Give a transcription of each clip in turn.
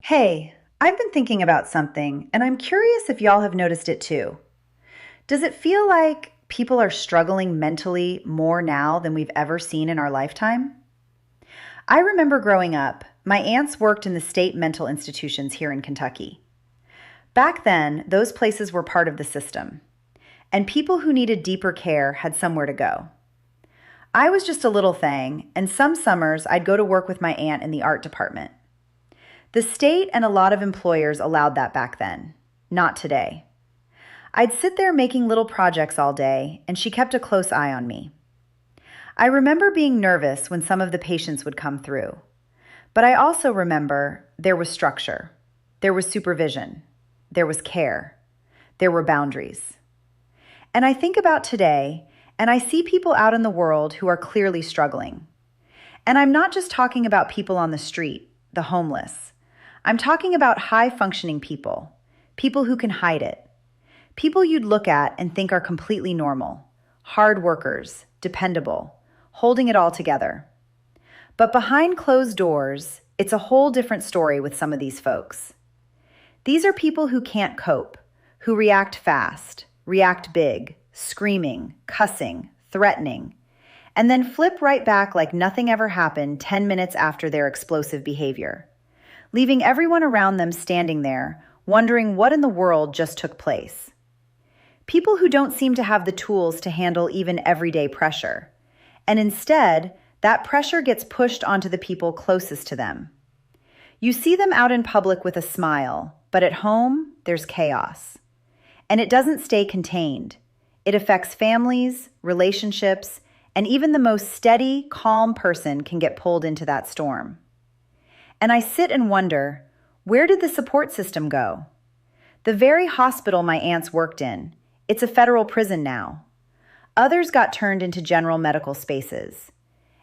Hey, I've been thinking about something, and I'm curious if y'all have noticed it too. Does it feel like people are struggling mentally more now than we've ever seen in our lifetime? I remember growing up, my aunts worked in the state mental institutions here in Kentucky. Back then, those places were part of the system, and people who needed deeper care had somewhere to go. I was just a little thing, and some summers I'd go to work with my aunt in the art department. The state and a lot of employers allowed that back then, not today. I'd sit there making little projects all day, and she kept a close eye on me. I remember being nervous when some of the patients would come through. But I also remember there was structure, there was supervision, there was care, there were boundaries. And I think about today, and I see people out in the world who are clearly struggling. And I'm not just talking about people on the street, the homeless. I'm talking about high functioning people, people who can hide it, people you'd look at and think are completely normal, hard workers, dependable, holding it all together. But behind closed doors, it's a whole different story with some of these folks. These are people who can't cope, who react fast, react big, screaming, cussing, threatening, and then flip right back like nothing ever happened 10 minutes after their explosive behavior, leaving everyone around them standing there, wondering what in the world just took place. People who don't seem to have the tools to handle even everyday pressure. And instead, that pressure gets pushed onto the people closest to them. You see them out in public with a smile, but at home, there's chaos. And it doesn't stay contained. It affects families, relationships, and even the most steady, calm person can get pulled into that storm. And I sit and wonder, where did the support system go? The very hospital my aunts worked in, it's a federal prison now. Others got turned into general medical spaces.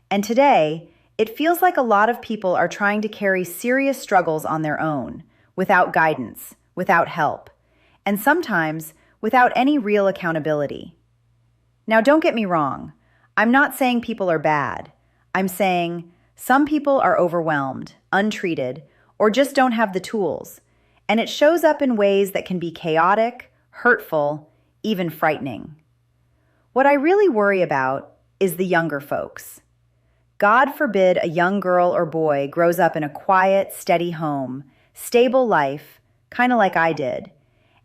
And today, it feels like a lot of people are trying to carry serious struggles on their own, without guidance, without help, and sometimes without any real accountability. Now, don't get me wrong. I'm not saying people are bad. I'm saying some people are overwhelmed, untreated, or just don't have the tools, and it shows up in ways that can be chaotic, hurtful, even frightening. What I really worry about is the younger folks. God forbid a young girl or boy grows up in a quiet, steady home, stable life, kind of like I did,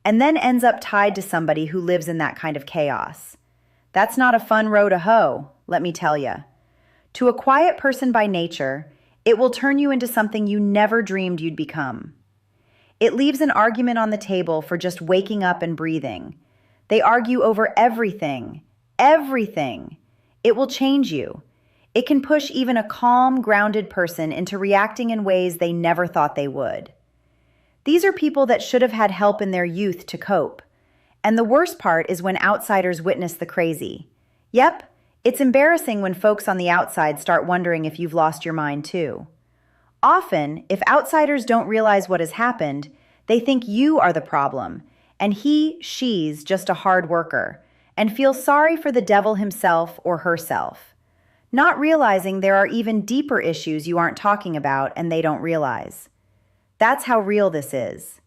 and then ends up tied to somebody who lives in that kind of chaos. That's not a fun row to hoe, let me tell you. To a quiet person by nature, it will turn you into something you never dreamed you'd become. It leaves an argument on the table for just waking up and breathing. They argue over everything, everything. It will change you. It can push even a calm, grounded person into reacting in ways they never thought they would. These are people that should have had help in their youth to cope. And the worst part is when outsiders witness the crazy. Yep, it's embarrassing when folks on the outside start wondering if you've lost your mind too. Often, if outsiders don't realize what has happened, they think you are the problem, and she's just a hard worker, and feel sorry for the devil himself or herself, not realizing there are even deeper issues you aren't talking about and they don't realize. That's how real this is.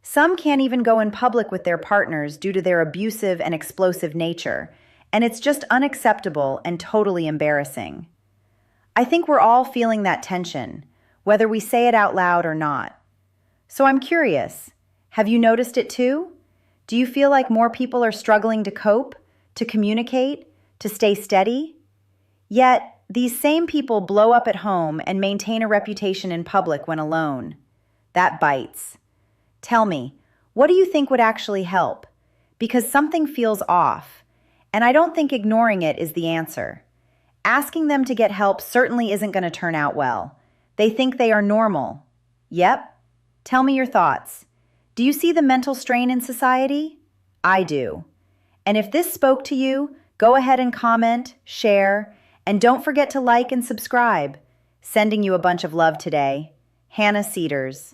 Some can't even go in public with their partners due to their abusive and explosive nature, and it's just unacceptable and totally embarrassing. I think we're all feeling that tension, whether we say it out loud or not. So I'm curious, have you noticed it too? Do you feel like more people are struggling to cope, to communicate, to stay steady? Yet, these same people blow up at home and maintain a reputation in public when alone. That bites. Tell me, what do you think would actually help? Because something feels off, and I don't think ignoring it is the answer. Asking them to get help certainly isn't going to turn out well. They think they are normal. Yep. Tell me your thoughts. Do you see the mental strain in society? I do. And if this spoke to you, go ahead and comment, share, and don't forget to like and subscribe. Sending you a bunch of love today. Hannah Cedars.